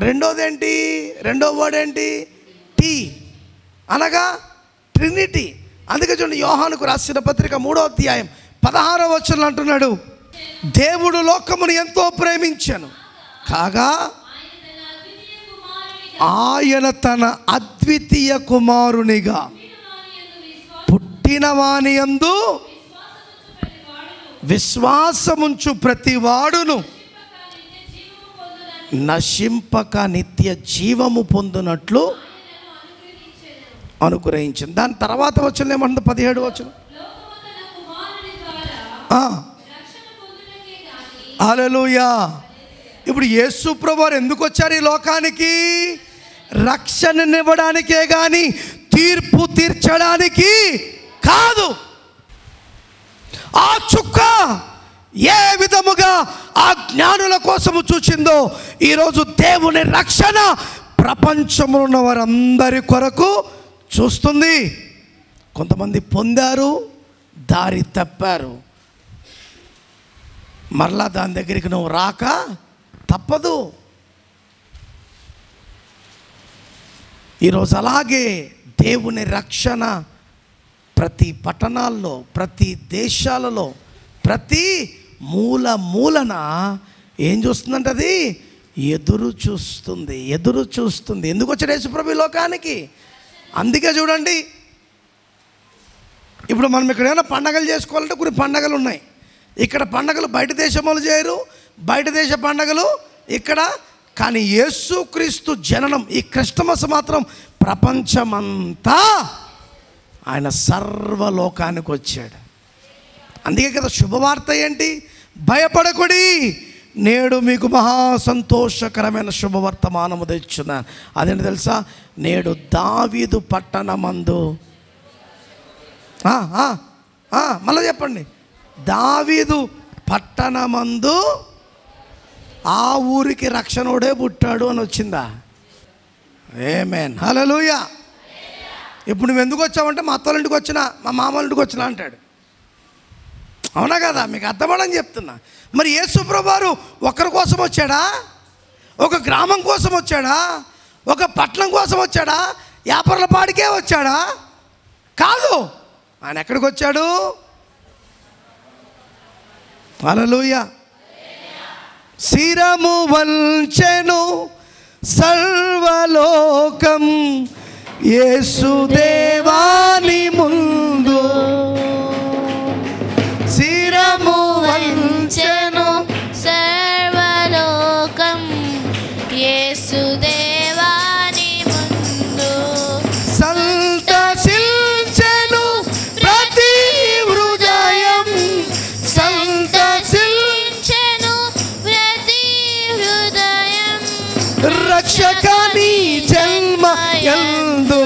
రెండోదేంటి? రెండో వర్డ్ ఏంటి? టీ అనగా ట్రినిటీ. అందుకే చూడండి, యోహానుకు రాసిన పత్రిక 3వ అధ్యాయం 16వ వచనంలో అంటున్నాడు, దేవుడు లోకమును ఎంతో ప్రేమించెను కాగా ఆయన తన అద్వితీయ కుమారునిగా పుట్టిన వాని యందు విశ్వాసముంచు ప్రతివాడును నశింపక నిత్య జీవము పొందునట్లు అనుగ్రహించింది. దాని తర్వాత వచనం ఏమంటుంది? 17వ వచనం, హల్లెలూయా. ఇప్పుడు యేసు ప్రభువారు ఎందుకు వచ్చారు ఈ లోకానికి? రక్షణనివ్వడానికే కానీ తీర్పు తీర్చడానికి కాదు. ఆ చుక్క ఏ విధముగా ఆ జ్ఞానుల కోసము చూచిందో ఈరోజు దేవుని రక్షణ ప్రపంచంలో ఉన్న వారందరి కొరకు చూస్తుంది. కొంతమంది పొందారు, దారి తప్పారు. మరలా దాని దగ్గరికి నువ్వు రాక తప్పదు. ఈరోజు అలాగే దేవుని రక్షణ ప్రతి పట్టణాల్లో, ప్రతి దేశాలలో, ప్రతి మూలన ఏం చూస్తుందంటే అది ఎదురు చూస్తుంది. ఎందుకు వచ్చాడు యేసుప్రభు ఈ లోకానికి? అందుకే చూడండి, ఇప్పుడు మనం ఇక్కడ ఏమైనా పండగలు చేసుకోవాలంటే కొన్ని పండగలు ఉన్నాయి. ఇక్కడ పండగలు బయట దేశం వాళ్ళు చేయరు, బయట దేశ పండగలు ఇక్కడ. కానీ యేసుక్రీస్తు జననం, ఈ క్రిస్టమస్ మాత్రం ప్రపంచమంతా ఆయన సర్వలోకానికి వచ్చాడు. అందుకే కదా శుభవార్త ఏంటి? భయపడకుడి, నేడు మీకు మహా సంతోషకరమైన శుభవర్తమానము తెచ్చున్నాను. అదేంటి తెలుసా? నేడు దావీదు పట్టణమందు, మళ్ళీ చెప్పండి, దావీదు పట్టణమందు ఆ ఊరికి రక్షణోడే పుట్టాడు అని వచ్చిందా? ఆమేన్, హల్లెలూయా. ఇప్పుడు నువ్వు ఎందుకు వచ్చావంటే మా అత్తోళ్ళ ఇంటికి వచ్చినా, మా మామూలు ఇంటికి వచ్చినా అంటాడు. అవునా కదా? మీకు అర్థమని చెప్తున్నా. మరి యేసుప్రభువు వారు ఒకరి కోసం వచ్చాడా? ఒక గ్రామం కోసం వచ్చాడా? ఒక పట్టణం కోసం వచ్చాడా? యాపర్లపాడికే వచ్చాడా? కాదు. ఆయన ఎక్కడికి వచ్చాడు? హల్లెలూయా. శిరము వంచెను సర్వలోకం యేసుదేవాని ముందు, శిరము వంచెను సర్వలోకం యేసుదేవాని ముందు, సంతసించెను ప్రతి హృదయం, సంతసించెను ప్రతి హృదయం, రక్షకని జన్మ యందు,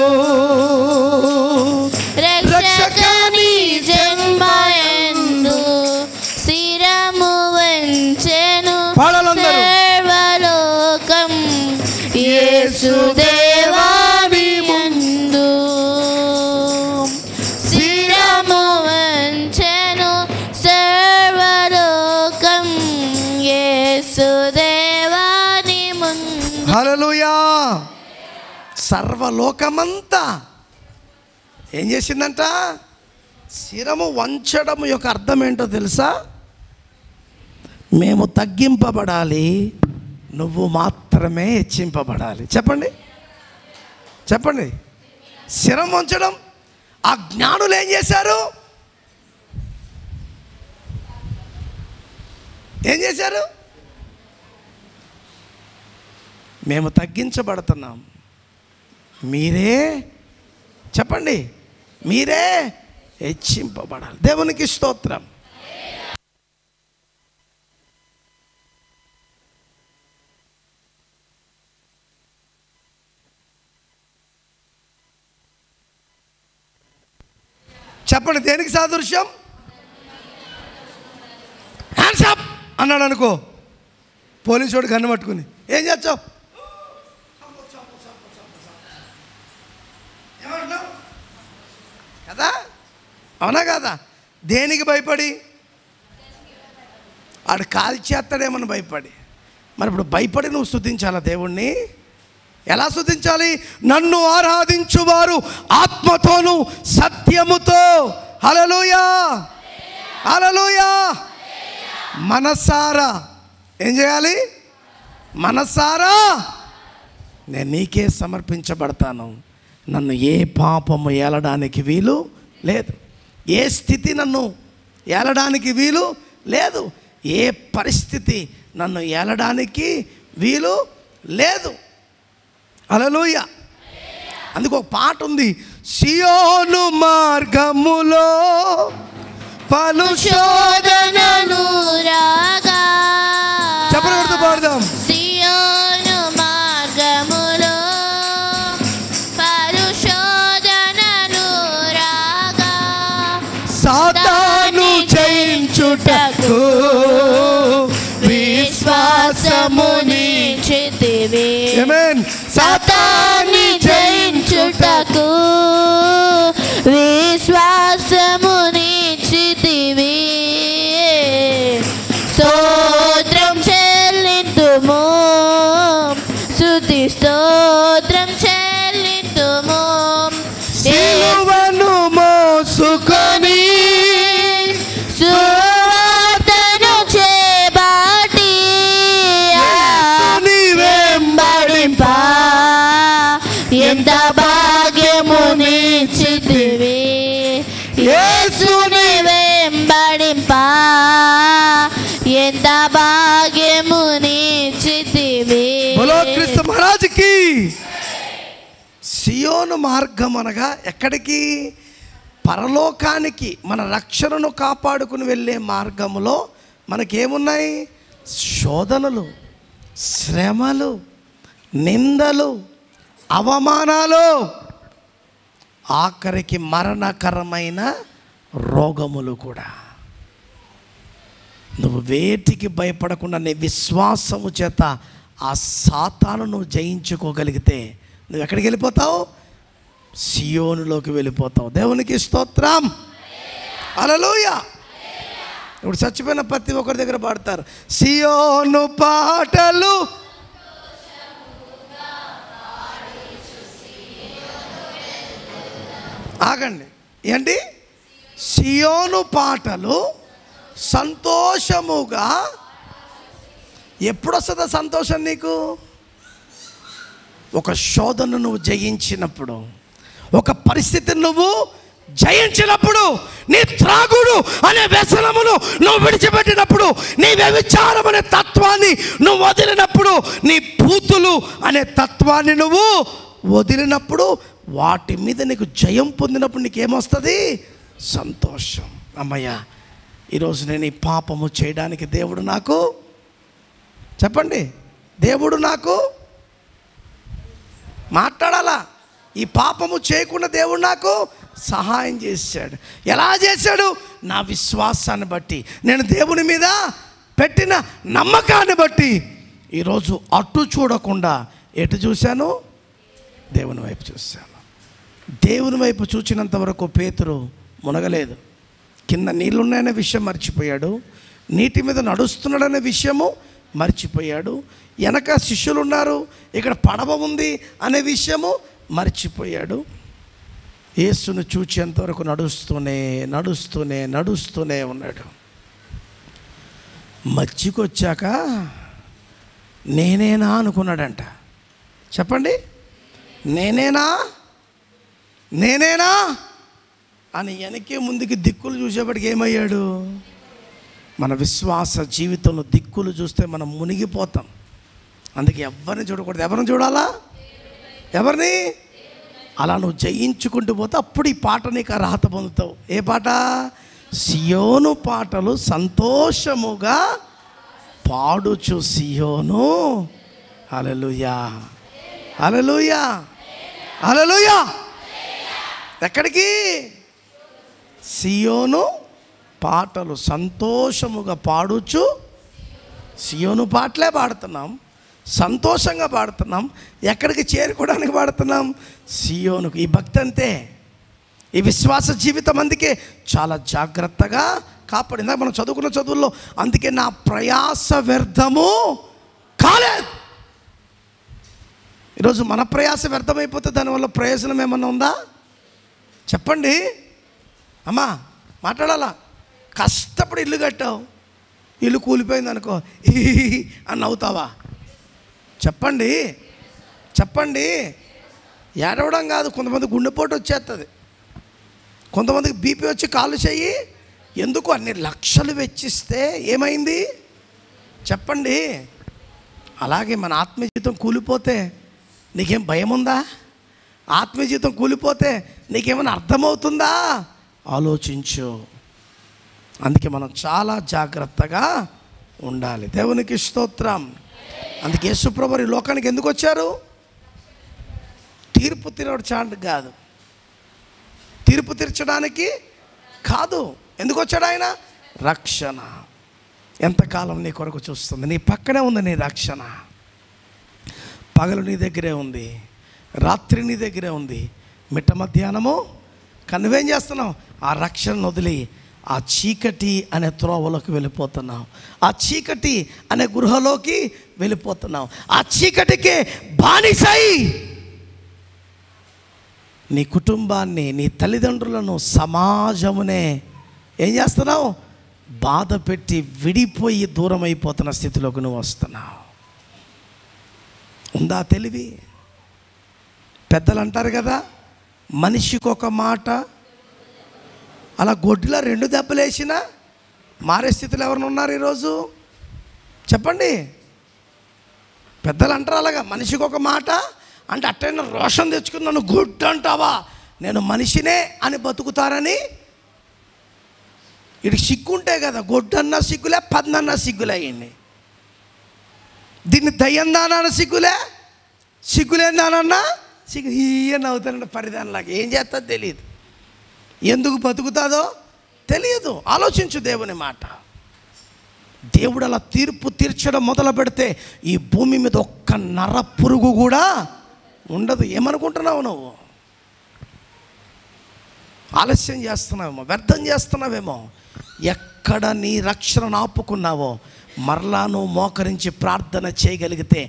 రక్షకని జన్మయందు శిరము వంచెను సర్వలోకం యేసుదేవాని ముందు, శిరము వంచెను సర్వలోకం యేసుదేవాని ముందు. హల్లెలూయా. సర్వలోకమంతా ఏం చేసిందంట? శిరము వంచడం యొక్క అర్థం ఏంటో తెలుసా? మేము తగ్గింపబడాలి, నువ్వు మాత్రమే హెచ్చింపబడాలి. చెప్పండి, చెప్పండి. శిరం వంచడం. ఆ జ్ఞానులు ఏం చేశారు? ఏం చేశారు? మేము తగ్గించబడుతున్నాం, మీరే, చెప్పండి, మీరే హెచ్చింపబడాలి. దేవునికి స్తోత్రం. చెప్పండి, దేనికి సాదృశ్యం? హ్యాండ్స్ అప్ అన్నాడు అనుకో, పోలీసుడు గన్ను పట్టుకుని ఏం చేస్తావు కదా? అవునా కదా? దేనికి భయపడి? ఆడు కాల్చేస్తాడేమని భయపడి. మరి ఇప్పుడు భయపడి నువ్వు స్తుతించాలా దేవుణ్ణి? ఎలా స్తుతించాలి? నన్ను ఆరాధించువారు ఆత్మతోను సత్యముతో, హల్లెలూయా, హల్లెలూయా, మనసారా ఏం చేయాలి? మనసారా నేను నీకే సమర్పించబడతాను, నన్ను ఏ పాపము ఏలడానికి వీలు లేదు, ఏ స్థితి నన్ను ఏలడానికి వీలు లేదు, ఏ పరిస్థితి నన్ను ఏలడానికి వీలు లేదు. హల్లెలూయా. అందుకు ఒక పాట ఉంది, సియోను మార్గములో పలు శోధనలు రాగా, చెప్పలు పాడదాం. సియోను మార్గములో పలు శోధనలు రాగా, సాతాను జయించుటకు విశ్వాసమునిచ్చితివి. ఆమేన్. సాతాన్ని జయించుటకు విశ్వాసమునిచ్చితివి. స్తోత్రం చెల్లింతుము, స్తుతి స్తోత్రం చెల్లింతుము. సిలువను మోసుకొని సువార్తను చేబాటి యేసుని వెంబడింప ఎంత భాగ్యమునిచ్చితివి. ఎంత భాగ్యమునిచ్చితివి. బోలో క్రీస్తు మహారాజుకి. సియోను మార్గం అనగా ఎక్కడికి? పరలోకానికి, మన రక్షణను కాపాడుకుని వెళ్ళే మార్గంలో మనకేమున్నాయి? శోధనలు, శ్రమలు, నిందలు, అవమానాలు, ఆఖరికి మరణకరమైన రోగములు కూడా. నువ్వు వేటికి భయపడకుండా నీ విశ్వాసము చేత ఆ సాతాను నువ్వు జయించుకోగలిగితే నువ్వు ఎక్కడికి వెళ్ళిపోతావు? సియోనులోకి వెళ్ళిపోతావు. దేవునికి స్తోత్రం. హల్లెలూయా. ఇప్పుడు చచ్చిపోయిన ప్రతి ఒక్కరి దగ్గర పాడతారు, సియోను పాటలు. ఆగండి, ఏంటి? సియోను పాటలు సంతోషముగా. ఎప్పుడు వస్తుందా సంతోషం నీకు? ఒక శోధన నువ్వు జయించినప్పుడు, ఒక పరిస్థితిని నువ్వు జయించినప్పుడు, నీ త్రాగుడు అనే వ్యసనమును నువ్వు విడిచిపెట్టినప్పుడు, నీ వ్యభిచారం అనే తత్వాన్ని నువ్వు వదిలినప్పుడు, నీ పూతులు అనే తత్వాన్ని నువ్వు వదిలినప్పుడు, వాటి మీద నీకు జయం పొందినప్పుడు నీకేమొస్తుంది? సంతోషం. అమ్మయ్య, ఈరోజు నేను ఈ పాపము చేయడానికి దేవుడు నాకు, చెప్పండి, దేవుడు నాకు మాట్లాడాలా? ఈ పాపము చేయకుండా దేవుడు నాకు సహాయం చేశాడు. ఎలా చేశాడు? నా విశ్వాసాన్ని బట్టి, నేను దేవుని మీద పెట్టిన నమ్మకాన్ని బట్టి ఈరోజు అటు చూడకుండా ఎటు చూశాను? దేవుని వైపు చూశాను. దేవుని వైపు చూచినంత వరకు పేతురు మునగలేదు. కింద నీళ్ళున్నాయనే విషయం మర్చిపోయాడు, నీటి మీద నడుస్తున్నాడనే విషయము మర్చిపోయాడు, వెనక శిష్యులు ఉన్నారు, ఇక్కడ పడవ ఉంది అనే విషయము మర్చిపోయాడు. యేసును చూచేంతవరకు నడుస్తూనే నడుస్తూనే నడుస్తూనే ఉన్నాడు. మధ్యకొచ్చాక నేనేనా అనుకున్నాడంట. చెప్పండి, నేనేనా నేనేనా అని వెనకే ముందుకి దిక్కులు చూసేప్పటికి ఏమయ్యాడు? మన విశ్వాస జీవితంలో దిక్కులు చూస్తే మనం మునిగిపోతాం. అందుకే ఎవరిని చూడకూడదు. ఎవరిని చూడాలా? ఎవరిని? అలా నువ్వు జయించుకుంటూ పోతే అప్పుడు ఈ పాట నీకు అర్హత పొందుతావు. ఏ పాట? సియోను పాటలు సంతోషముగా పాడుచు సియోను. హల్లెలూయా, హల్లెలూయా, హల్లెలూయా. ఎక్కడికి? సియోను పాటలు సంతోషముగా పాడుచు. సియోను పాటలే పాడుతున్నాం, సంతోషంగా పాడుతున్నాం. ఎక్కడికి చేరుకోవడానికి పాడుతున్నాం? సియోనుకు. ఈ భక్తి అంతే, ఈ విశ్వాస జీవితం అందుకే చాలా జాగ్రత్తగా కాపాడిందా. మనం చదువుకున్న చదువుల్లో అందుకే నా ప్రయాస వ్యర్థము కాలేదు. ఈరోజు మన ప్రయాస వ్యర్థమైపోతే దానివల్ల ప్రయోజనం ఏమన్నా ఉందా? చెప్పండి అమ్మా, మాట్లాడాలా? కష్టపడి ఇల్లు కట్టావు, ఇల్లు కూలిపోయింది అనుకో అని నవ్వుతావా? చెప్పండి, చెప్పండి. ఏడవడం కాదు, కొంతమంది గుండెపోటు వచ్చేస్తుంది, కొంతమందికి బీపీ వచ్చి కాళ్ళు చెయ్యి. ఎందుకు? అన్ని లక్షలు వెచ్చిస్తే ఏమైంది? చెప్పండి. అలాగే మన ఆత్మీయ జీవితం కూలిపోతే నీకేం భయం ఉందా? ఆత్మీయ జీవితం కూలిపోతే నీకేమైనా అర్థమవుతుందా? ఆలోచించు. అందుకే మనం చాలా జాగ్రత్తగా ఉండాలి. దేవునికి స్తోత్రం. అందుకే యేసుప్రభువు ఈ లోకానికి ఎందుకు వచ్చారు? తీర్పు తీర్చడానికి కాదు, తీర్పు తీర్చడానికి కాదు. ఎందుకు వచ్చాడు ఆయన? రక్షణ. ఎంతకాలం నీ కొరకు చూస్తుంది? నీ పక్కనే ఉంది నీ రక్షణ. పగలు నీ దగ్గరే ఉంది, రాత్రి నీ దగ్గరే ఉంది, మిట్ట మధ్యాహ్నము కనువేం చేస్తున్నావు? ఆ రక్షణను వదిలి ఆ చీకటి అనే త్రోవలోకి వెళ్ళిపోతున్నావు, ఆ చీకటి అనే గృహలోకి వెళ్ళిపోతున్నావు. ఆ చీకటికే బానిసై నీ కుటుంబాన్ని, నీ తల్లిదండ్రులను, సమాజమునే ఏం చేస్తున్నావు? బాధ పెట్టి విడిపోయి దూరం అయిపోతున్న స్థితిలోకి నువ్వు వస్తున్నావు. ఉందా తెలివి? పెద్దలు అంటారు కదా, మనిషికి ఒక మాట. అలా గొడ్డులో 2 దెబ్బలు వేసినా మారే స్థితిలో ఎవరైనా ఉన్నారు ఈరోజు? చెప్పండి. పెద్దలు అంటారు అలాగా, మనిషికి ఒక మాట అంటే అట్టైనా రోషం తెచ్చుకుని నన్ను గుడ్ అంటావా, నేను మనిషినే అని బతుకుతారని. ఇటు సిగ్గుంటే కదా, గొడ్డన్నా సిగ్గులే, పద్దన్నా సిగ్గులే అయ్యింది. దీన్ని దయ్యందానన్న సిగ్గులేందానన్నా సిగ్గు ఈయన అవుతానండి పరిధానంలాగా. ఏం చేస్తుందో తెలియదు, ఎందుకు బతుకుతాదో తెలియదు. ఆలోచించు దేవుని మాట. దేవుడు అలా తీర్పు తీర్చడం మొదలు పెడితే ఈ భూమి మీద ఒక్క నర పురుగు కూడా ఉండదు. ఏమనుకుంటున్నావు నువ్వు? ఆలస్యం చేస్తున్నావేమో, వ్యర్థం చేస్తున్నావేమో. ఎక్కడ నీ రక్షణను ఆపుకున్నావో మరలా నువ్వు మోకరించి ప్రార్థన చేయగలిగితే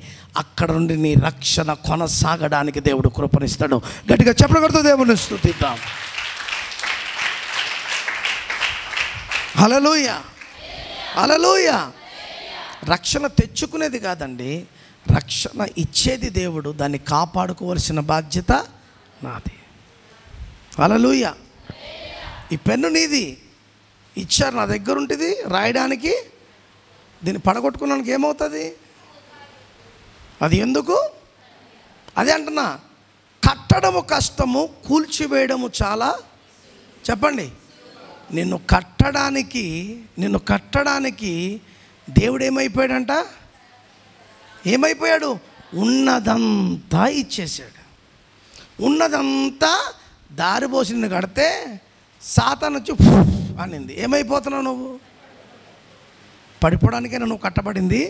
అక్కడ నుండి నీ రక్షణ కొనసాగడానికి దేవుడు కృపనిస్తాడు. గట్టిగా చెప్పగలుగుతూ దేవుని స్తుతిద్దాం. హల్లెలూయా, హల్లెలూయా. రక్షణ తెచ్చుకునేది కాదండి, రక్షణ ఇచ్చేది దేవుడు. దాన్ని కాపాడుకోవలసిన బాధ్యత నాది. హల్లెలూయా. ఈ పెన్ను నీది, ఇచ్చారు, నా దగ్గర ఉంటుంది రాయడానికి. దీన్ని పడగొట్టుకున్నానికి ఏమవుతుంది? అది ఎందుకు? అదే అంటున్నా, కట్టడము కష్టము, కూల్చివేయడము చాలా. చెప్పండి. నిన్ను కట్టడానికి దేవుడు ఏమైపోయాడంట? ఏమైపోయాడు? ఉన్నదంతా ఇచ్చేసాడు. ఉన్నదంతా దారిపోసి నిన్ను కడితే సాతాను వచ్చి అనింది. ఏమైపోతున్నావు నువ్వు? పడిపోవడానికైనా నువ్వు కట్టబడింది.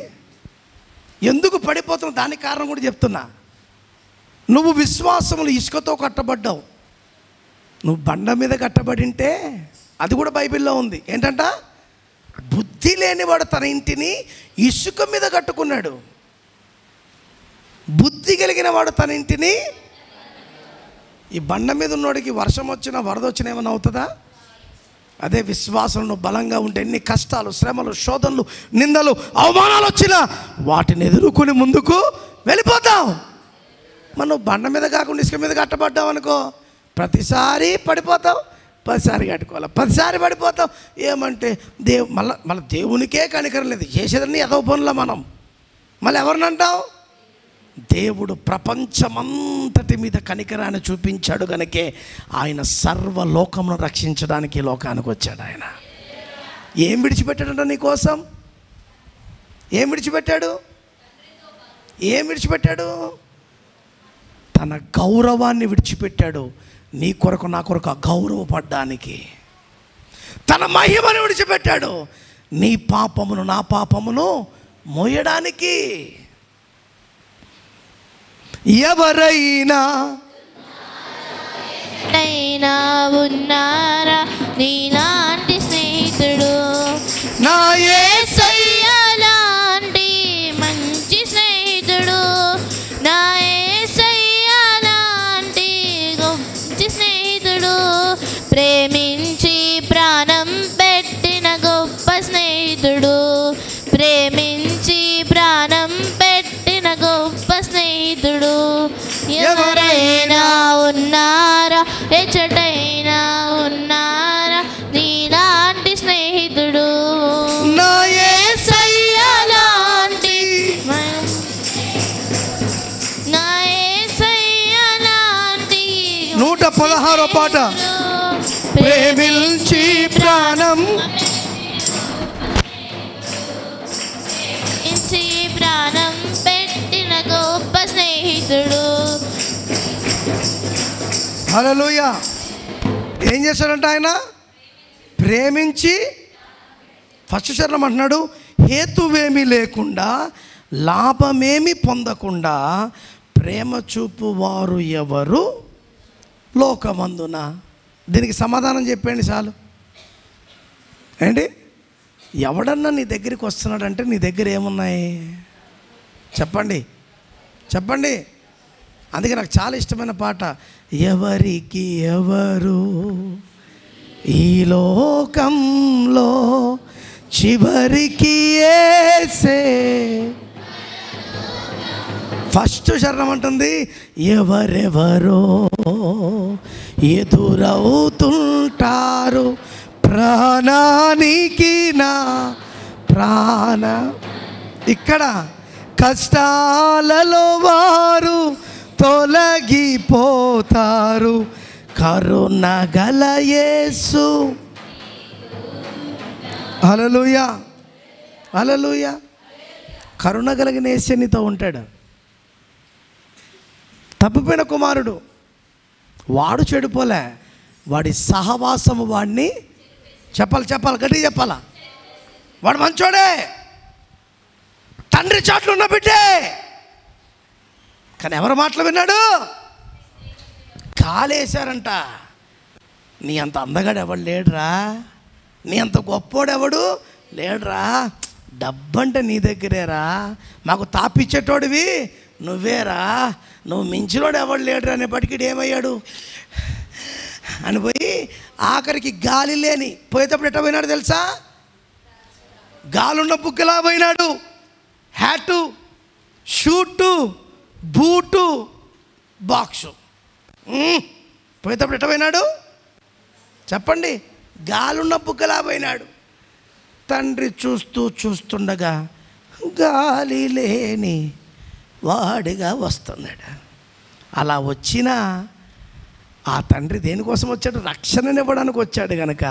ఎందుకు పడిపోతున్నావు దానికి కారణం కూడా చెప్తున్నా. నువ్వు విశ్వాసములు ఇసుకతో కట్టబడ్డావు. నువ్వు బండ మీద కట్టబడింటే అది కూడా బైబిల్లో ఉంది. ఏంటంట? బుద్ధి లేనివాడు తన ఇంటిని ఇసుక మీద కట్టుకున్నాడు, బుద్ధి కలిగిన వాడు తన ఇంటిని. ఈ బండ మీద ఉన్నవాడికి వర్షం వచ్చినా వరద వచ్చినా ఏమైనా అవుతుందా? అదే విశ్వాసంలో బలంగా ఉంటే ఎన్ని కష్టాలు, శ్రమలు, శోధనలు, నిందలు, అవమానాలు వచ్చినా వాటిని ఎదుర్కొని ముందుకు వెళ్ళిపోతావు. మనం బండ మీద కాకుండా ఇసుక మీద కట్టబడ్డావు అనుకో, ప్రతిసారి పడిపోతావు. 10 సారి కట్టుకోవాలి, 10 సారి పడిపోతావు. ఏమంటే మళ్ళీ దేవునికే కనికరం లేదు. చేసేదాన్ని ఎదవ పనుల మనం మళ్ళీ ఎవరిని అంటావు? దేవుడు ప్రపంచమంతటి మీద కనికరాన్ని చూపించాడు కనుకే ఆయన సర్వలోకమును రక్షించడానికి ఈ లోకానికి వచ్చాడు. ఆయన ఏం విడిచిపెట్టాడంట నీ కోసం? ఏం విడిచిపెట్టాడు? తన గౌరవాన్ని విడిచిపెట్టాడు నీ కొరకు, నా కొరకు గౌరవపడ్డానికి. తన మహిమను విడిచిపెట్టాడు నీ పాపమును, నా పాపమును మోయడానికి. ఎవరైనా ఉన్నారా నీలాంటి స్నేహితుడు? నా యేసయ్య లాంటి మంచి స్నేహితుడు, నా యేసయ్య లాంటి గొప్ప స్నేహితుడు, ప్రేమించి ప్రాణం పెట్టిన గొప్ప స్నేహితుడు, ప్రేమించి ప్రాణం పెట్టిన గొప్ప స్నేహితుడు. ఎవరైనా ఉన్నారా, ఎచ్చటైనా ఉన్నారా నీలాంటి స్నేహితుడు? నా యేసయ్య లాంటి, నా యేసయ్య లాంటి 116వ పాట. ప్రేమించి ప్రాణం ప్రాణం పెట్టిన గొప్ప స్నేహితుడు. హల్లెలూయా. ఏం చేశాడంట ఆయన? ప్రేమించి. ఫస్ట్ చరణం అంటున్నాడు, హేతువేమీ లేకుండా, లాభమేమి పొందకుండా ప్రేమ చూపువారు ఎవరు లోకమందున. దీనికి సమాధానం చెప్పండి చాలు. ఏంటి? ఎవడన్నా నీ దగ్గరికి వస్తున్నాడంటే నీ దగ్గర ఏమున్నాయి? చెప్పండి. అందుకే నాకు చాలా ఇష్టమైన పాట, ఎవరికి ఎవరు ఈ లోకంలో చివరికి యేసే. ఫస్ట్ శరణం అంటుంది, ఎవరెవరో ఎదురవుతుంటారు ప్రాణానికి నా ప్రాణ. ఇక్కడ కష్టాలలో వారు తొలగిపోతారు, కరుణ గల యేసు. హల్లెలూయా, హల్లెలూయా. కరుణ కలిగిన యేసే నీతో ఉంటాడు. తప్పిపోయిన కుమారుడు వాడు చెడిపోలే, వాడి సహవాసము వాడిని చెప్పాలి గట్టిగా చెప్పాలా, వాడు మంచోడే, తండ్రి చాట్లు ఉన్న బిడ్డే. కానీ ఎవరి మాటలు విన్నాడు? కాలేశారంట. నీ అంత అందగాడు ఎవడు లేడురా, నీ అంత గొప్పోడు ఎవడు లేడురా, డబ్బంటే నీ దగ్గరేరా, మాకు తాపిచ్చేటోడివి నువ్వేరా, నువ్వు మించినోడు ఎవడు లేడురా అనేప్పటికీ ఏమయ్యాడు అని పోయి ఆఖరికి గాలి లేని పోయేటప్పుడు ఎట్లా పోయినాడు తెలుసా? గాలున్న బుగ్గలా పోయినాడు. Hat, shoot, boot, box. పోయేటప్పుడు ఎట్లా పోయినాడు చెప్పండి? గాలున్న బుగ్గలా పోయినాడు. తండ్రి చూస్తుండగా గాలి లేని వాడిగా వస్తున్నాడు. అలా వచ్చిన ఆ తండ్రి దేనికోసం వచ్చాడు? రక్షణనివ్వడానికి వచ్చాడు కనుక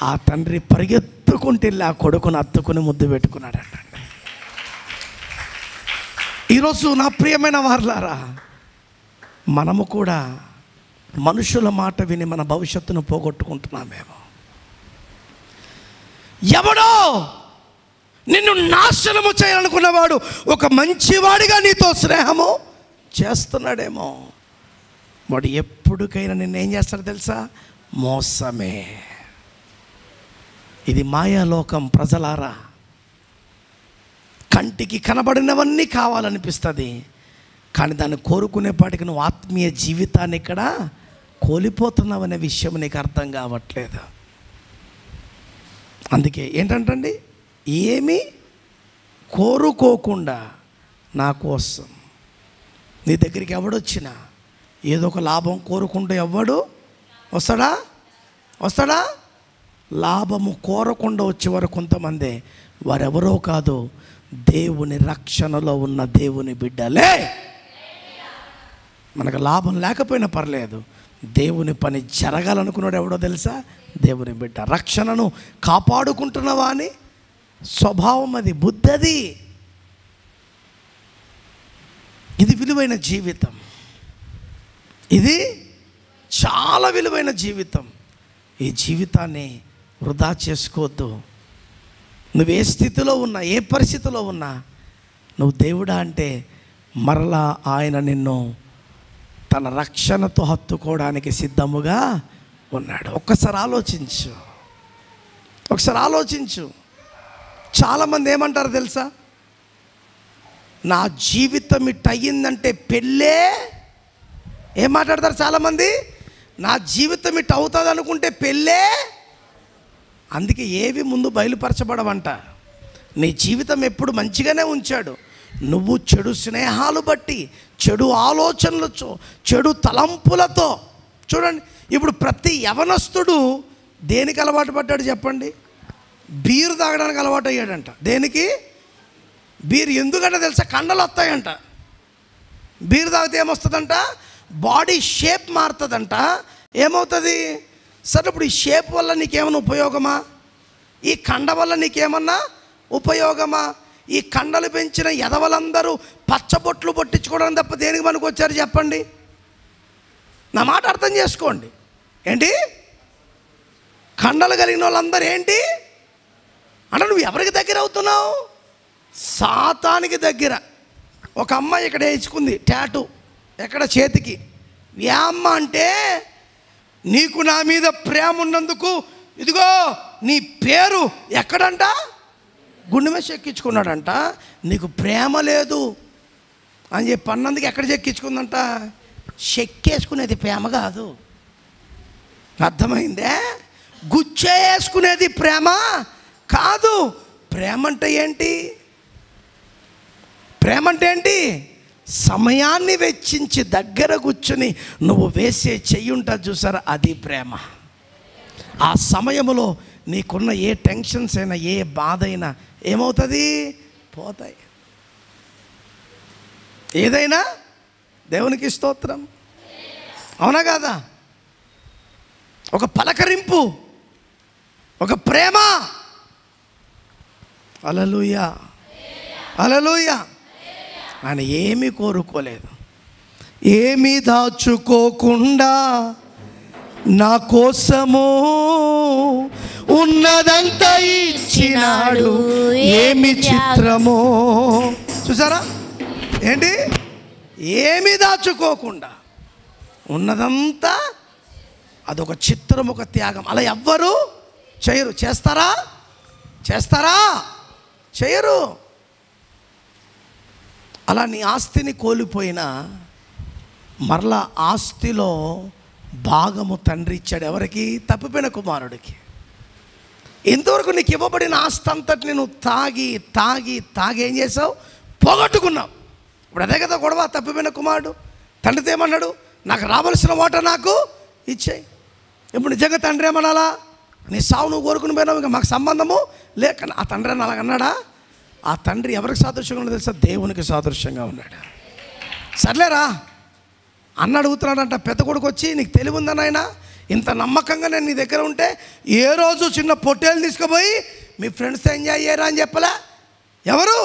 ఆ తండ్రి పరిగెత్తుకుంటే వెళ్ళి ఆ కొడుకును అత్తుకుని ముద్దు పెట్టుకున్నాడట. ఈరోజు నా ప్రియమైన వారలారా, మనము కూడా మనుషుల మాట విని మన భవిష్యత్తును పోగొట్టుకుంటున్నామేమో. ఎవడో నిన్ను నాశనము చేయాలనుకున్నవాడు ఒక మంచివాడిగా నీతో స్నేహము చేస్తున్నాడేమో. వాడు ఎప్పటికైనా నిన్నేం చేస్తాడో తెలుసా? మోసమే. ఇది మాయాలోకం ప్రజలారా. కంటికి కనబడినవన్నీ కావాలనిపిస్తుంది, కానీ దాన్ని కోరుకునేపాటికి నువ్వు ఆత్మీయ జీవితాన్ని ఇక్కడ కోల్పోతున్నావు అనే విషయం నీకు అర్థం కావట్లేదు. అందుకే ఏంటంటండి, ఏమీ కోరుకోకుండా నా కోసం నీ దగ్గరికి ఎవడొచ్చినా ఏదో ఒక లాభం కోరుకుంటూ ఎవడు వస్తాడా? లాభము కోరకుండా వచ్చేవారు కొంతమంది, వారెవరో కాదు, దేవుని రక్షణలో ఉన్న దేవుని బిడ్డలే. మనకు లాభం లేకపోయినా పర్లేదు, దేవుని పని జరగాలనుకున్నాడు ఎవడో తెలుసా? దేవుని బిడ్డ. రక్షణను కాపాడుకుంటున్నవా అని స్వభావం, అది బుద్ధది. ఇది విలువైన జీవితం, ఇది చాలా విలువైన జీవితం. ఈ జీవితాన్ని వృధా చేసుకోవద్దు. నువ్వు ఏ స్థితిలో ఉన్నా, ఏ పరిస్థితిలో ఉన్నా, నువ్వు దేవుడా అంటే మరలా ఆయన నిన్ను తన రక్షణతో హత్తుకోవడానికి సిద్ధముగా ఉన్నాడు. ఒకసారి ఆలోచించు. చాలామంది ఏమంటారు తెలుసా? నా జీవితం ఇట్ అయ్యిందంటే పెళ్ళే. ఏం మాట్లాడతారు చాలామంది? నా జీవితం ఇట్ అవుతుంది అనుకుంటే పెళ్ళే. అందుకే ఏవి ముందు బయలుపరచబడవంట. నీ జీవితం ఎప్పుడు మంచిగానే ఉంచాడు. నువ్వు చెడు స్నేహాలు బట్టి, చెడు ఆలోచనలతో, చెడు తలంపులతో. చూడండి, ఇప్పుడు ప్రతి యవనస్తుడు దేనికి అలవాటు పడ్డాడు చెప్పండి? బీరు తాగడానికి అలవాటు అయ్యాడంట. దేనికి? బీరు ఎందుకంటే తెలుసా? కండలు వస్తాయంట. బీరు తాగితే ఏమొస్తుందంట? Body shape మారుతుందంట. ఏమవుతుంది? సరే, ఇప్పుడు ఈ షేప్ వల్ల నీకేమైనా ఉపయోగమా? ఈ కండ వల్ల నీకేమన్నా ఉపయోగమా? ఈ కండలు పెంచిన ఎదవలందరూ పచ్చబొట్లు పట్టించుకోవడం తప్ప దేనికి మనకు వచ్చారు చెప్పండి? నా మాట అర్థం చేసుకోండి. ఏంటి? కండలు కలిగిన వాళ్ళందరూ ఏంటి అంటే నువ్వు ఎవరికి దగ్గర అవుతున్నావు? సాతానికి దగ్గర. ఒక అమ్మాయి ఇక్కడ వేసుకుంది టాటూ, ఎక్కడ? చేతికి. ఏ అమ్మ అంటే, నీకు నా మీద ప్రేమ ఉన్నందుకు ఇదిగో నీ పేరు ఎక్కడంట? గుండె మీద చెక్కించుకున్నాడంట. నీకు ప్రేమ లేదు అని చెప్పి అన్నందుకు ఎక్కడ చెక్కించుకుందంట? చెక్కేసుకునేది ప్రేమ కాదు. అర్థమైందే? గుచ్చేసుకునేది ప్రేమ కాదు. ప్రేమ అంటే ఏంటి? ప్రేమ అంటే ఏంటి? సమయాన్ని వెచ్చించి దగ్గర కూర్చుని నువ్వు వేసే చెయ్యి ఉంటుంది చూసారా, అది ప్రేమ. ఆ సమయంలో నీకున్న ఏ టెన్షన్స్ అయినా, ఏ బాధ అయినా ఏమవుతుంది? పోతాయి. ఏదైనా దేవునికి స్తోత్రం. అవునా కాదా? ఒక పలకరింపు, ఒక ప్రేమ. హల్లెలూయా, హల్లెలూయా. ఆయన ఏమీ కోరుకోలేదు, ఏమీ దాచుకోకుండా నా కోసము ఉన్నదంతా ఇచ్చినాడు. ఏమి చిత్రమో చూసారా? ఏంటి? ఏమీ దాచుకోకుండా ఉన్నదంతా. అదొక చిత్రం, ఒక త్యాగం. అలా ఎవ్వరు చేయరు. చేస్తారా? చేస్తారా? చేయరు. అలా నీ ఆస్తిని కోల్పోయినా మరలా ఆస్తిలో భాగము తండ్రి ఇచ్చాడు. ఎవరికి? తప్పిపోయిన కుమారుడికి. ఇంతవరకు నీకు ఇవ్వబడిన ఆస్తి అంతటిని నువ్వు తాగి తాగి తాగి ఏం చేసావు? పోగొట్టుకున్నావు. ఇప్పుడు అదే కదా గొడవ. తప్పిపోయిన కుమారుడు తండ్రితో ఏమన్నాడు? నాకు రావాల్సిన వాటా నాకు ఇచ్చేయి. ఇప్పుడు నిజంగా తండ్రి ఏమనాలా? నీ సావు నువ్వు కోరుకుని పోయినావు, ఇంకా మాకు సంబంధము లేక. ఆ తండ్రి అని అలాగన్నాడా? ఆ తండ్రి ఎవరికి సాదృశ్యంగా ఉన్నాడు తెలుసా? దేవునికి సాదృశ్యంగా ఉన్నాడు. సర్లేరా అన్న అడుగుతున్నాడంట. పెద్ద కొడుకు వచ్చి, నీకు తెలివి ఉందా నాయనా? ఇంత నమ్మకంగా నేను నీ దగ్గర ఉంటే ఏ రోజు చిన్న పొట్టేలు తీసుకుపోయి మీ ఫ్రెండ్స్తో ఎంజాయ్ చేయరా అని చెప్పలే? ఎవరు?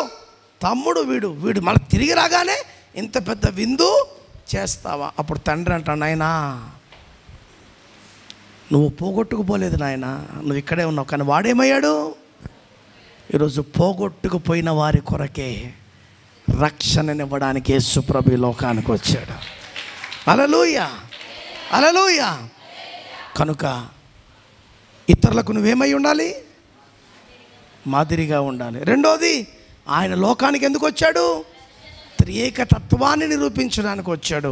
తమ్ముడు. వీడు మళ్ళీ తిరిగి రాగానే ఇంత పెద్ద విందు చేస్తావా? అప్పుడు తండ్రి అంటాడు, నాయనా నువ్వు పోగొట్టుకుపోలేదు నాయనా, నువ్వు ఇక్కడే ఉన్నావు. కానీ వాడేమయ్యాడు? ఈరోజు పోగొట్టుకుపోయిన వారి కొరకే రక్షణనివ్వడానికి యేసు ప్రభు ఈ లోకానికి వచ్చాడు. హల్లెలూయా, హల్లెలూయా. కనుక ఇతరులకు నువ్వేమై ఉండాలి? మాదిరిగా ఉండాలి. రెండోది, ఆయన లోకానికి ఎందుకు వచ్చాడు? త్రియేక తత్వాన్ని నిరూపించడానికి వచ్చాడు.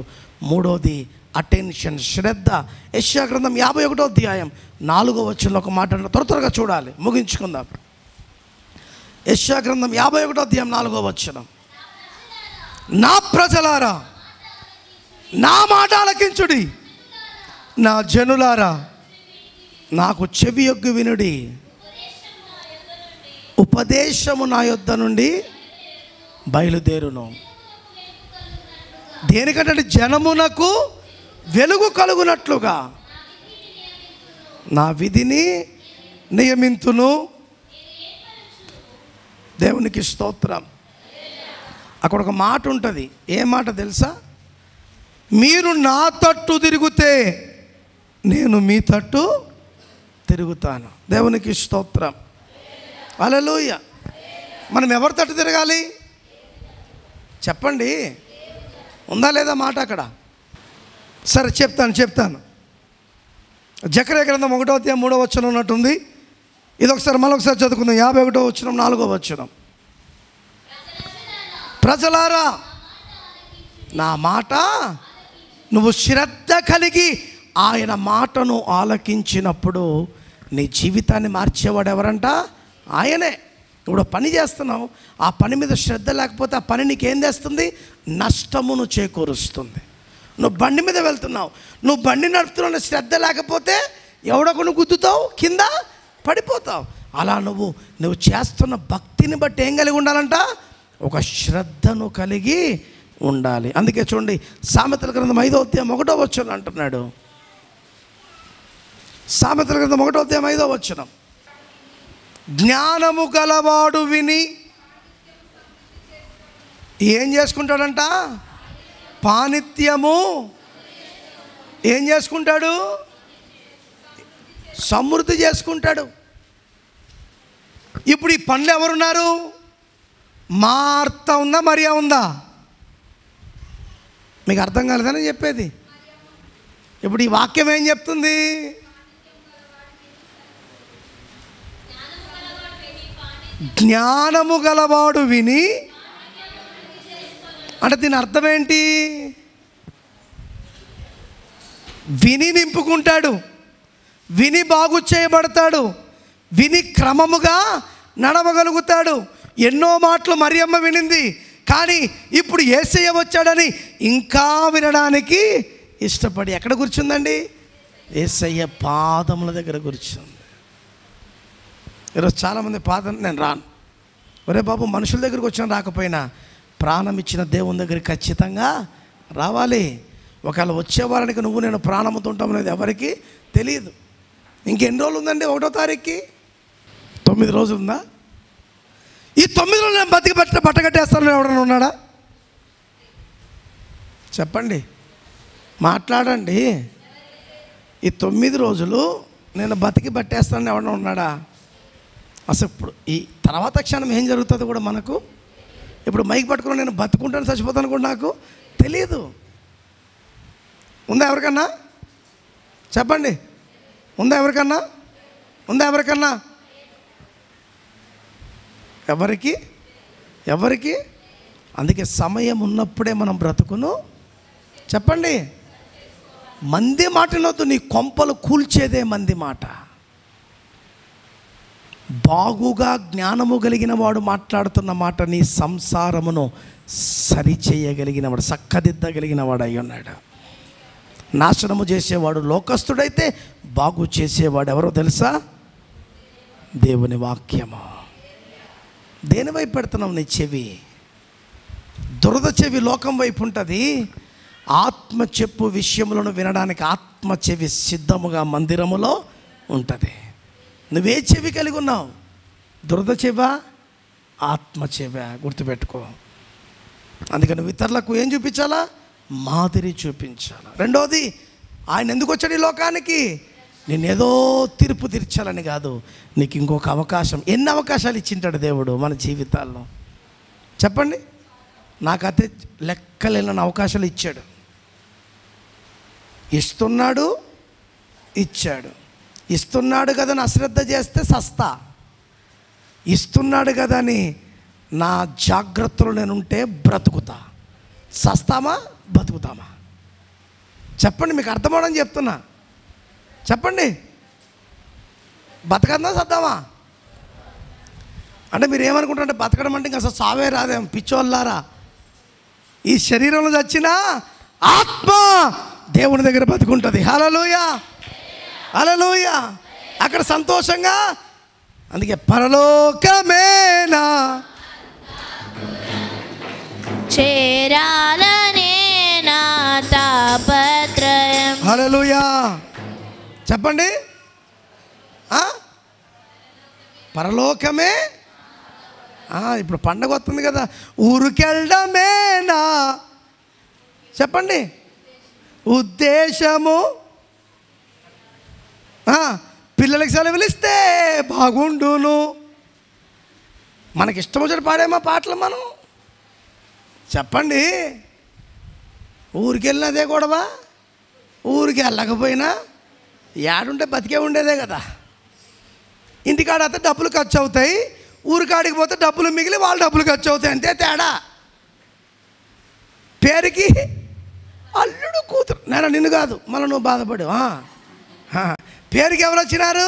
మూడోది అటెన్షన్, శ్రద్ధ. యెషయా గ్రంథం 51వ అధ్యాయం 4వ వచనంలో ఒక మాట. త్వరగా చూడాలి, ముగించుకుందాం. యెషయా గ్రంథం 51వ అధ్యాయం 4వ వచనం. నా ప్రజలారా నా మాట ఆలకించుడి, నా జనులారా నాకు చెవి యొగ్గి వినుడి. ఉపదేశము నా యొద్ద నుండి బయలుదేరును. దేనికంటే జనమునకు వెలుగు కలుగునట్లుగా నా విధిని నియమింతును. దేవునికి స్తోత్రం. అక్కడ ఒక మాట ఉంటుంది. ఏ మాట తెలుసా? మీరు నా తట్టు తిరిగితే నేను మీ తట్టు తిరుగుతాను. దేవునికి స్తోత్రం. హల్లెలూయా. మనం ఎవరి తట్టు తిరగాలి చెప్పండి? ఉందా లేదా మాట అక్కడ? సరే చెప్తాను. జకర్యా గ్రంథం 1వ అధ్యాయం 3వ వచనం ఉన్నట్టుంది. ఇది ఒకసారి మళ్ళొకసారి చదువుకుందాం. 51వ వచనం 4వ వచనం. ప్రజలారా నా మాట నువ్వు శ్రద్ధ కలిగి ఆయన మాటను ఆలకించినప్పుడు నీ జీవితాన్ని మార్చేవాడు ఎవరంట? ఆయనే. ఇప్పుడు పని చేస్తున్నావు, ఆ పని మీద శ్రద్ధ లేకపోతే ఆ పని నీకేం చేస్తుంది? నష్టమును చేకూరుస్తుంది. నువ్వు బండి మీద వెళ్తున్నావు, నువ్వు బండి నడుపుతున్న శ్రద్ధ లేకపోతే ఎవడొకను గుద్దుతావు, కింద పడిపోతావు. అలా నువ్వు చేస్తున్న భక్తిని బట్టి ఏం కలిగి ఉండాలంట? ఒక శ్రద్ధను కలిగి ఉండాలి. అందుకే చూడండి, సామెతల గ్రంథం 5వ అధ్యాయం 1వ వచనం అంటున్నాడు. సామెతల గ్రంథం 1వ అధ్యాయం 5వ వచనం. జ్ఞానము గలవాడు విని ఏం చేసుకుంటాడంట? పానిత్యము ఏం చేసుకుంటాడు? సమృద్ధి చేసుకుంటాడు. ఇప్పుడు ఈ పనులు ఎవరున్నారు? మార్త ఉందా, మరియా ఉందా? మీకు అర్థం కాలేదని చెప్పేది. ఇప్పుడు ఈ వాక్యం ఏం చెప్తుంది? జ్ఞానము గలవాడు విని అంటే దీని అర్థం ఏంటి? విని నింపుకుంటాడు, విని బాగు చేయబడతాడు, విని క్రమముగా నడవగలుగుతాడు. ఎన్నో మాటలు మరియమ్మ వినింది, కానీ ఇప్పుడు యేసయ్య వచ్చాడని ఇంకా వినడానికి ఇష్టపడి ఎక్కడ కూర్చుందండి? యేసయ్య పాదముల దగ్గర కూర్చుంది. ఈరోజు చాలామంది పాదం నేను రాను, ఒరే బాబు, మనుషుల దగ్గరికి వచ్చిన రాకపోయినా ప్రాణం ఇచ్చిన దేవుని దగ్గరికి ఖచ్చితంగా రావాలి. ఒకవేళ వచ్చేవారానికి నువ్వు నేను ప్రాణంతో ఉంటాం అనేది ఎవరికి తెలియదు. ఇంకెన్ని రోజులు ఉందండి? 1వ తారీఖుకి 9 రోజులు ఉందా? ఈ 9 రోజులు నేను బతికి బట్ట కట్టేస్తాను ఎవడన్నా ఉన్నాడా? చెప్పండి, మాట్లాడండి. ఈ 9 రోజులు నేను బతికి పట్టేస్తానని ఎవడన్నా ఉన్నాడా? అసలు ఇప్పుడు ఈ తర్వాత క్షణం ఏం జరుగుతుందో కూడా మనకు, ఇప్పుడు మైక్ పట్టుకుని నేను బతుకుంటాను చచ్చిపోతాను కూడా నాకు తెలియదు. ఉందా ఎవరికన్నా? చెప్పండి, ఉందా ఎవరికన్నా? ఉందా ఎవరికన్నా? ఎవరికి? అందుకే సమయం ఉన్నప్పుడే మనం బ్రతుకును. చెప్పండి, మంది మాట వినొద్దు. నీ కొంపలు కూల్చేదే మంది మాట. బాగుగా జ్ఞానము కలిగిన వాడు మాట్లాడుతున్న మాట నీ సంసారమును సరిచేయగలిగిన వాడు, చక్కదిద్దగలిగిన వాడు అయి ఉన్నాడు. నాశనము చేసేవాడు లోకస్తుడైతే బాగు చేసేవాడు ఎవరో తెలుసా? దేవుని వాక్యము. దేని వైపు పెడుతున్నావు నీ చెవి? దురద చెవి లోకం వైపు ఉంటుంది. ఆత్మ చెప్పు విషయములను వినడానికి ఆత్మ చెవి సిద్ధముగా మందిరములో ఉంటుంది. నువ్వే చెవి కలిగి ఉన్నావు? దురద చెవా, ఆత్మ చెవా? గుర్తుపెట్టుకో. అందుకని నువ్వు ఇతరులకు ఏం చూపించాలా? మాదిరి చూపించాలి. రెండోది, ఆయన ఎందుకు వచ్చాడు ఈ లోకానికి? నేనేదో తీర్పు తీర్చాలని కాదు, నీకు ఇంకొక అవకాశం. ఎన్ని అవకాశాలు ఇచ్చింటాడు దేవుడు మన జీవితాల్లో? చెప్పండి. నాకైతే లెక్కలేని అవకాశాలు ఇచ్చాడు. ఇస్తున్నాడు, ఇచ్చాడు. ఇస్తున్నాడు కదా అని అశ్రద్ధ చేస్తే సస్తా. ఇస్తున్నాడు కదా అని నా జాగ్రత్తలు నేనుంటే బ్రతుకుతా. సస్తామా బతుకుతామా? చెప్పండి, మీకు అర్థమవడం చెప్తున్నా. చెప్పండి, బతకదా సద్దామా? అంటే మీరు ఏమనుకుంటారంటే బతకడం అంటే ఇంకా అసలు సావే రాదేం పిచ్చోళ్ళారా. ఈ శరీరంలో చచ్చినా ఆత్మ దేవుని దగ్గర బతుకుంటుంది. హల్లెలూయా, హల్లెలూయా. అక్కడ సంతోషంగా. అందుకే పరలోకమేనా చేరాలనే నా తాపత్రయం. హల్లెలూయా. చెప్పండి, పరలోకమే. ఇప్పుడు పండగ వస్తుంది కదా, ఊరికెళ్ళడమేనా? చెప్పండి, ఉద్దేశము. పిల్లలకి సెలవులు ఇస్తే బాగుండును. మనకి ఇష్టం వచ్చిన పాడేమా పాటలు మనం? చెప్పండి, ఊరికి వెళ్ళినదే గొడవ. ఊరికి వెళ్ళకపోయినా ఏడుంటే బతికే ఉండేదే కదా. ఇంటికాడైతే డబ్బులు ఖర్చు అవుతాయి, ఊరికాడికి పోతే డబ్బులు మిగిలి వాళ్ళ డబ్బులు ఖర్చు అవుతాయి. అంతే తేడా. పేరుకి అల్లుడు కూతురు. నేను నిన్ను కాదు, మళ్ళీ నువ్వు బాధపడు. పేరుకి ఎవరు వచ్చినారు?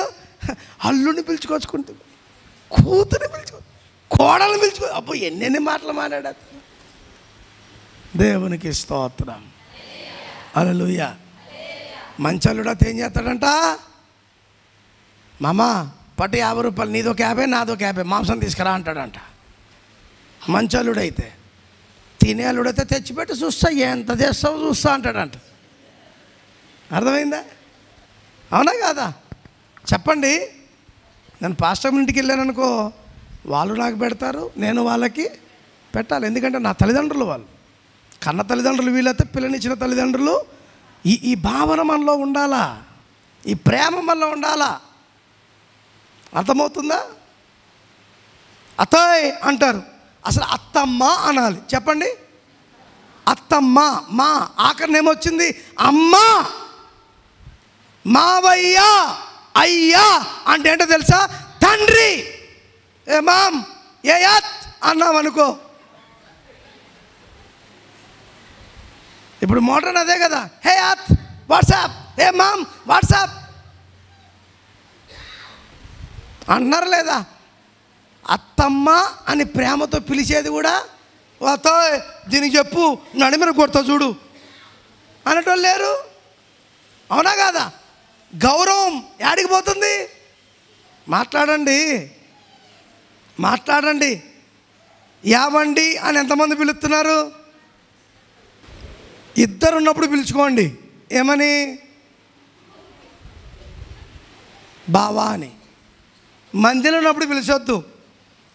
అల్లుడిని పిలుచుకొచ్చుకుంటూ, కూతురిని పిలుచుకో, కోడల్ని పిలుచుకో. అబ్బో ఎన్నెన్ని మాటలు మాట్లాడారు. దేవునికి స్తోత్రం. హల్లెలూయా. మంచి అల్లుడు అయితే ఏం చేస్తాడంట? మామ పట్టి 50 రూపాయలు, నీదొక 50 నాదొక 50, మాంసం తీసుకురా అంటాడంట. మంచి అల్లుడైతే. తినే అల్లుడైతే తెచ్చిపెట్టి చూస్తా, ఎంత చేస్తావు చూస్తా అంటాడంట. అర్థమైందా? అవునా కాదా? చెప్పండి. నేను పాస్టర్ ఇంటికి వెళ్ళాను అనుకో, వాళ్ళు నాకు పెడతారు, నేను వాళ్ళకి పెట్టాలి. ఎందుకంటే నా తల్లిదండ్రులు వాళ్ళు. కన్న తల్లిదండ్రులు వీళ్ళైతే పిల్లనిచ్చిన తల్లిదండ్రులు. ఈ భావన మనలో ఉండాలా, ఈ ప్రేమ మనలో ఉండాలా. అర్థమవుతుందా? అత్తయ్ అంటారు, అసలు అత్తమ్మ అనాలి. చెప్పండి, అత్తమ్మ. మా ఆఖరిని ఏమొచ్చింది? అమ్మ. మావయ్య, అయ్యా అంటే ఏంటో తెలుసా? తండ్రి. ఏ మామ్, ఏ యాత్ అన్నాం అనుకో. ఇప్పుడు మోడర్న్ అదే కదా. హే యాత్ వాట్సాప్, హే మామ్ వాట్సాప్ అన్నారు లేదా? అత్తమ్మ అని ప్రేమతో పిలిచేది కూడా అత్త దీనికి చెప్పు, నడిమిన కొడతా చూడు అనేటోళ్ళు లేరు. అవునా కాదా? గౌరవం యాడికి పోతుంది? మాట్లాడండి, మాట్లాడండి. యావండి అని ఎంతమంది పిలుస్తున్నారు? ఇద్దరు ఉన్నప్పుడు పిలుచుకోండి. ఏమని? బావా అని. మందిలో ఉన్నప్పుడు పిలిచొద్దు.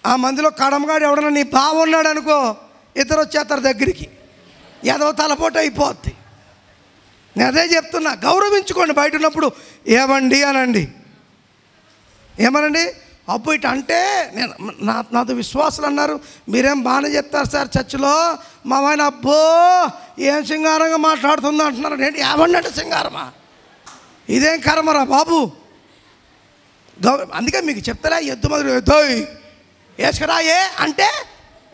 ఆ మందిలో కడమగాడు ఎవడన్నా నీ బావ ఉన్నాడు అనుకో, ఇద్దరు వచ్చేస్తారు దగ్గరికి, ఏదో తలపోటు అయిపోద్ది. నేను అదే చెప్తున్నా, గౌరవించుకోండి. బయట ఉన్నప్పుడు ఏమండి అనండి. ఏమనండి? అబ్బో ఇటు అంటే నేను నాతో విశ్వాసులు అన్నారు, మీరేం బాగానే చెప్తారు సార్ చర్చిలో, మా ఆయన అబ్బో ఏం సింగారంగా మాట్లాడుతుందో అంటున్నారు. ఏంటి ఏమండి అంటే సింగారమా? ఇదేం కర్మరా బాబు. అందుకే మీకు చెప్తారా, ఎద్దు మొదలు ఎద్దోయ్ వేసుకురా ఏ అంటే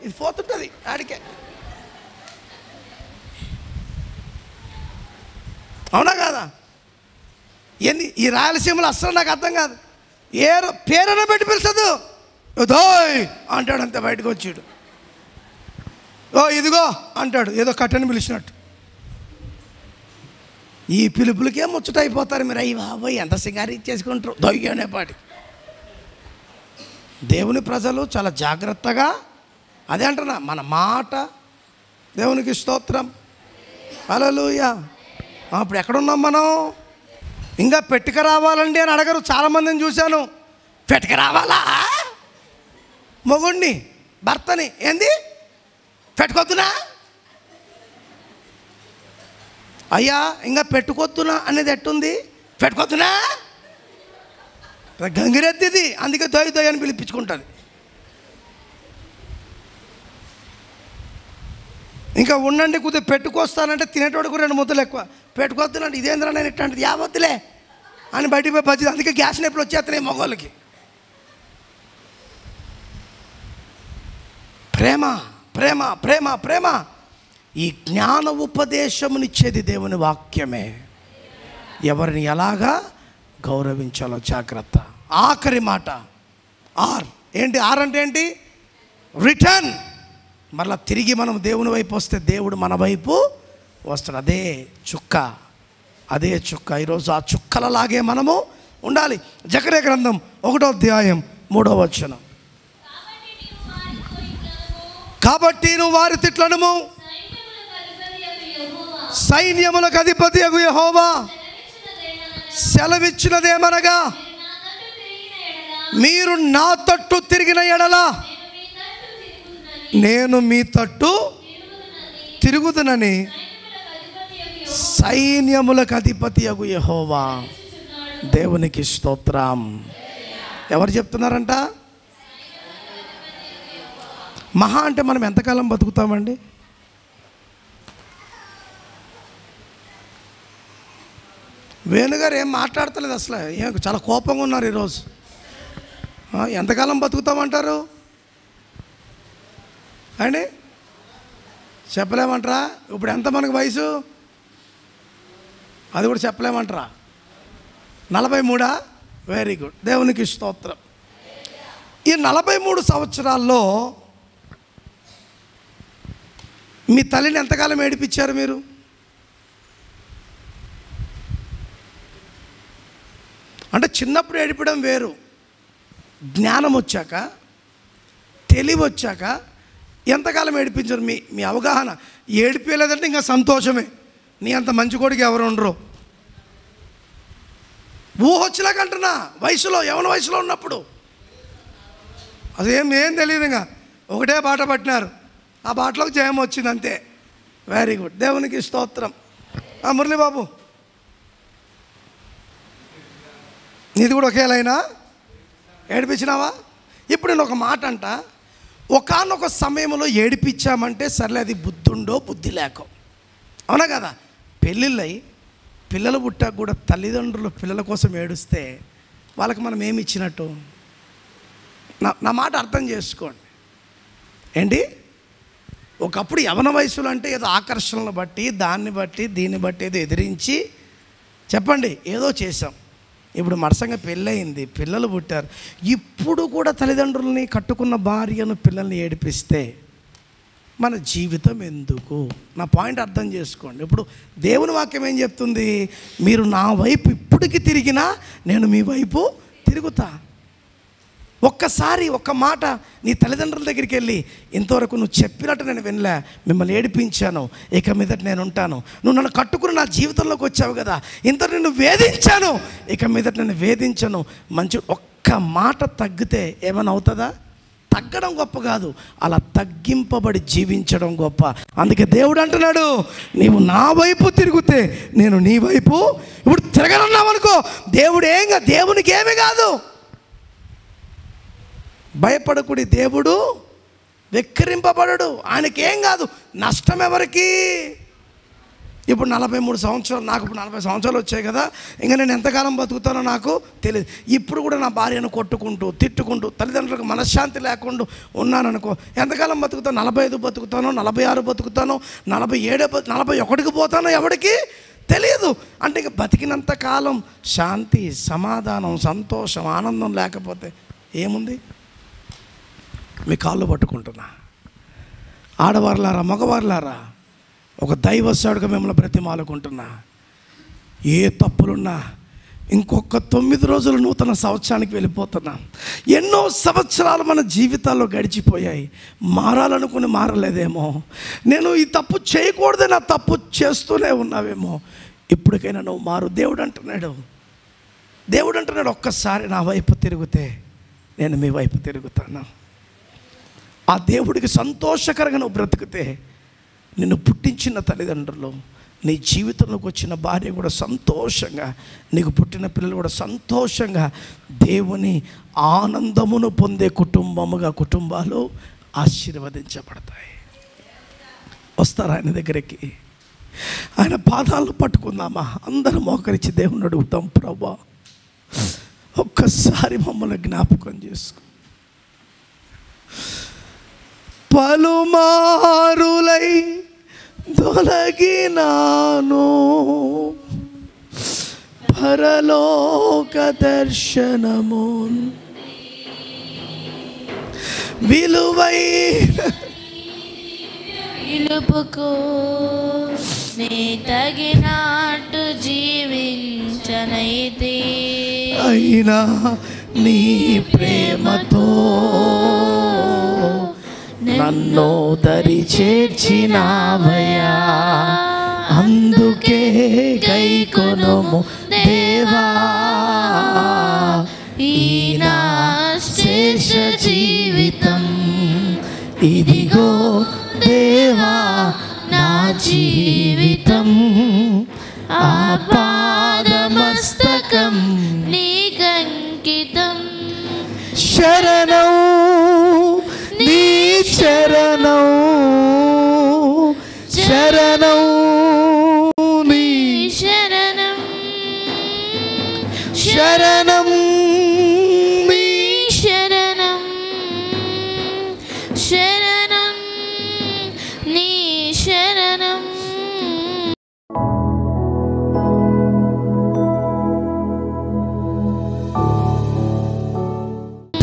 ఇది పోతుంటుంది ఆడికే. అవునా కాదా? ఏంది ఈ రాయలసీమలో అస్సలు నాకు అర్థం కాదు. ఏ పేరైనా పెట్టి పిలుస్తుంది, దోయ్ అంటాడు, అంతే బయటకు వచ్చాడు. ఓ ఇదిగో అంటాడు, ఏదో కట్టని పిలిచినట్టు. ఈ పిలుపులకే ముచ్చట అయిపోతారు మీరు. అయ్యి బాబోయ్ ఎంత సింగారి చేసుకుంటారు దొయ్య అనేపాటి. దేవుని ప్రజలు చాలా జాగ్రత్తగా, అదే అంటున్నా, మన మాట దేవునికి స్తోత్రం. హల్లెలూయా. ఇప్పుడు ఎక్కడున్నాం మనం? ఇంకా పెట్టుక రావాలండి అని అడగరు. చాలామందిని చూశాను, పెట్టుక రావాలా మొగుడిని భర్తని, ఏంది పెట్టుకొద్దునా అయ్యా, ఇంకా పెట్టుకొద్దునా అనేది ఎట్టుంది? పెట్టుకొద్దునా గంగిరెద్దిది, అందుకే దొయ్య దొయ్య అని పిలిపించుకుంటుంది. ఇంకా ఉండండి కొద్దిగా పెట్టుకొస్తానంటే తినేటోడుకు 2 ముద్దలు ఎక్కువ. పెట్టుకొద్దునంటే ఇదేంద్రా నేను ఇట్లాంటిది యావద్దులే అని బయటికి పోయి బజ్జి. అందుకే గ్యాస్ నొప్పులు వచ్చేస్తున్నాయి మగవాళ్ళకి. ప్రేమ ప్రేమ ప్రేమ ప్రేమ. ఈ జ్ఞాన ఉపదేశమునిచ్చేది దేవుని వాక్యమే. ఎవరిని ఎలాగా గౌరవించాలో జాగ్రత్త. ఆఖరి మాట ఆర్. ఏంటి ఆర్ అంటే ఏంటి? రిటర్న్. మరలా తిరిగి మనం దేవుని వైపు వస్తే దేవుడు మన వైపు వస్తాడు. అదే చుక్క, అదే చుక్క. ఈరోజు ఆ చుక్కలలాగే మనము ఉండాలి. జకర్యా గ్రంథం 1వ అధ్యాయం 3వ వచనం. కాబట్టి నువ్వు వారి తిట్లనుము, సైన్యములకు అధిపతి యగు యెహోవా సెలవిచ్చినదేమనగా, మీరు నా తట్టు తిరిగిన ఎడల నేను మీ తట్టు తిరుగుదునని సైన్యములకు అధిపతి యగు యెహోవా. దేవునికి స్తోత్రం. ఎవరు చెప్తున్నారంట? మహా అంటే మనం ఎంతకాలం బతుకుతామండి? వేణుగారు ఏం మాట్లాడతలేదు అసలు, చాలా కోపంగా ఉన్నారు ఈరోజు. ఎంతకాలం బతుకుతామంటారు అండి? చెప్పలేమంటారా? ఇప్పుడు ఎంత మనకు వయసు? అది కూడా చెప్పలేమంటారా? 43? వెరీ గుడ్, దేవునికి స్తోత్రం. ఈ 43 సంవత్సరాల్లో మీ తల్లిని ఎంతకాలం ఏడిపించారు మీరు? అంటే చిన్నప్పుడు ఏడిపడం వేరు, జ్ఞానం వచ్చాక, తెలివి వచ్చాక ఎంతకాలం ఏడిపించారు? మీ అవగాహన. ఏడిపించలేదంటే ఇంకా సంతోషమే. నీ అంత మంచి కొడుకు ఎవరు ఉండరు. ఊహొచ్చినాకంటున్నా, వయసులో, యవన వయసులో ఉన్నప్పుడు అదేం తెలియదు. ఇంకా ఒకటే బాట పట్టినారు, ఆ బాటలోకి జయం వచ్చింది అంతే. వెరీ గుడ్, దేవునికి స్తోత్రం. మురళీబాబు నీది కూడా ఒకేలైనా ఏడిపించినావా? ఇప్పుడు నేను ఒక మాట అంట, ఒకానొక సమయంలో ఏడిపించామంటే సర్లే, అది బుద్ధుండో బుద్ధి లేకో, అవునా కదా? పెళ్ళిళ్ళై పిల్లలు పుట్టాక కూడా తల్లిదండ్రులు పిల్లల కోసం ఏడుస్తే వాళ్ళకి మనం ఏమి ఇచ్చినట్టు? నా మాట అర్థం చేసుకోండి. ఏంటి, ఒకప్పుడు యవన వయసులో అంటే ఏదో ఆకర్షణలు బట్టి, దాన్ని బట్టి, దీన్ని బట్టి ఏదో ఎదిరించి చెప్పండి ఏదో చేసాం. ఇప్పుడు మరసంగా పెళ్ళయింది, పిల్లలు పుట్టారు. ఇప్పుడు కూడా తల్లిదండ్రులని, కట్టుకున్న భార్యను, పిల్లల్ని ఏడిపిస్తే మన జీవితం ఎందుకు? నా పాయింట్ అర్థం చేసుకోండి. ఇప్పుడు దేవుని వాక్యం ఏం చెప్తుంది? మీరు నా వైపు ఇప్పటికి తిరిగినా నేను మీ వైపు తిరుగుతా. ఒక్కసారి ఒక్క మాట నీ తల్లిదండ్రుల దగ్గరికి వెళ్ళి, ఇంతవరకు నువ్వు చెప్పినట్టు నేను వినలే, మిమ్మల్ని ఏడిపించాను, ఇక మీదట నేను ఉంటాను, నువ్వు నన్ను కట్టుకుని నా జీవితంలోకి వచ్చావు కదా, ఇంత నిన్ను వేధించాను, ఇక మీదట నేను వేధించను, మంచి ఒక్క మాట తగ్గితే ఏమైనా అవుతుందా? తగ్గడం గొప్ప కాదు, అలా తగ్గింపబడి జీవించడం గొప్ప. అందుకే దేవుడు అంటున్నాడు, నీవు నా వైపు తిరిగితే నేను నీ వైపు. ఇప్పుడు తిరగనున్నావు అనుకో, దేవునికి ఏమీ కాదు. భయపడకుడి, దేవుడు వెక్కిరింపబడడు, ఆయనకేం కాదు. నష్టం ఎవరికి? ఇప్పుడు 43 సంవత్సరాలు, నాకు ఇప్పుడు 40 సంవత్సరాలు వచ్చాయి కదా, ఇంకా నేను ఎంతకాలం బతుకుతానో నాకు తెలియదు. ఇప్పుడు కూడా నా భార్యను కొట్టుకుంటూ తిట్టుకుంటూ తల్లిదండ్రులకు మనశ్శాంతి లేకుండా ఉన్నాను అనుకో, ఎంతకాలం బతుకుతాను? 45 బతుకుతానో, 46 బతుకుతానో, 47, 41కి పోతానో ఎవరికి తెలియదు. అంటే ఇంక బతికినంత కాలం శాంతి, సమాధానం, సంతోషం, ఆనందం లేకపోతే ఏముంది? మీ కాళ్ళు పట్టుకుంటున్నా, ఆడవారులారా, మగవారులారా, ఒక దైవసాడుగా మిమ్మల్ని బ్రతిమాలుకుంటున్నా, ఏ తప్పులున్నా ఇంకొక 9 రోజులు నూతన సంవత్సరానికి వెళ్ళిపోతున్నా. ఎన్నో సంవత్సరాలు మన జీవితాల్లో గడిచిపోయాయి, మారాలనుకుని మారలేదేమో, నేను ఈ తప్పు చేయకూడదని నా తప్పు చేస్తూనే ఉన్నావేమో, ఇప్పటికైనా నువ్వు మారు. దేవుడు అంటున్నాడు, ఒక్కసారి నా వైపు తిరిగితే నేను మీ వైపు తిరుగుతాను. ఆ దేవుడికి సంతోషకరంగా నువ్వు బ్రతికితే, నిన్ను పుట్టించిన తల్లిదండ్రులు, నీ జీవితంలోకి వచ్చిన భార్య కూడా సంతోషంగా, నీకు పుట్టిన పిల్లలు కూడా సంతోషంగా దేవుని ఆనందమును పొందే కుటుంబాలు ఆశీర్వదించబడతాయి. వస్తారా ఆయన దగ్గరికి? ఆయన పాదాలను పట్టుకుందామా? అందరం మోకరించి దేవుని అడుగుతాం, ప్రభువా ఒక్కసారి మమ్మల్ని జ్ఞాపకం చేసుకో. పలుమారులై తొలగినాను, పరలోక దర్శనము విలువైన పిలుపుకు నీ తగినట్టు జీవించనైతే, అయినా నీ ప్రేమతో నన్ను దరి చేర్చినావయ్యా, అందుకే గైకొనుము దేవా, ఈ నా శేష జీవితం, ఇదిగో దేవా నా జీవితం, ఆపాదమస్తకం నీకంకితం. శరణం నీ శరణం, శరణం నీ శరణం, శరణం నీ శరణం, శరణం నీ శరణం.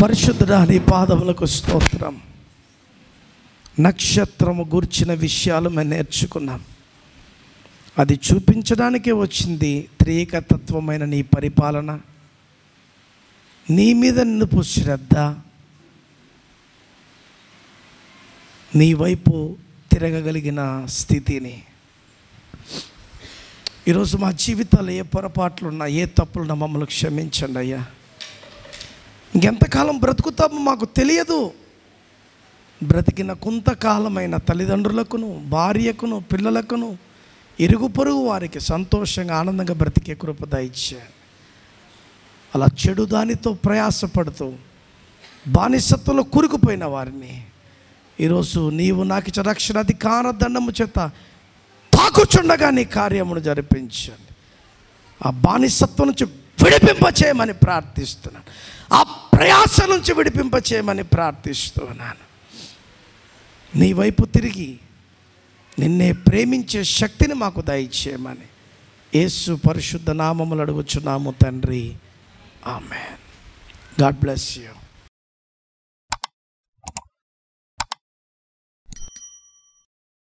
పరిశుద్ధుడా, నీ పాదములకు స్తోత్రం. నక్షత్రము గూర్చిన విషయాలు మేము నేర్చుకున్నాం, అది చూపించడానికే వచ్చింది త్రియేకతత్వమైన నీ పరిపాలన, నీ మీద నిన్ను శ్రద్ధ, నీ వైపు తిరగగలిగిన స్థితిని. ఈరోజు మా జీవితాలు ఏ పొరపాట్లున్నా, ఏ తప్పులున్నా మమ్మల్ని క్షమించండి అయ్యా. ఇంకెంతకాలం బ్రతుకుతామో మాకు తెలియదు. బ్రతికిన కొంతకాలమైన తల్లిదండ్రులకును, భార్యకును, పిల్లలకును, ఇరుగు పొరుగు వారికి సంతోషంగా, ఆనందంగా బ్రతికే కృప దయచేయండి. అలా చెడు దానితో ప్రయాసపడుతూ బానిసత్వంలో కూరుకుపోయిన వారిని ఈరోజు నీవు నాకు ఇచ్చిన రక్షణ అధికార దండము చేత తాకుచుండగా నీ కార్యమును జరిపించండి. ఆ బానిసత్వం నుంచి విడిపింపచేయమని ప్రార్థిస్తున్నాను, ఆ ప్రయాస నుంచి విడిపింపచేయమని ప్రార్థిస్తున్నాను. నీ వైపు తిరిగి నిన్నే ప్రేమించే శక్తిని మాకు దయచేయమని యేసు పరిశుద్ధ నామములు అడుగుచున్నాము తండ్రి, ఆమేన్. God bless you.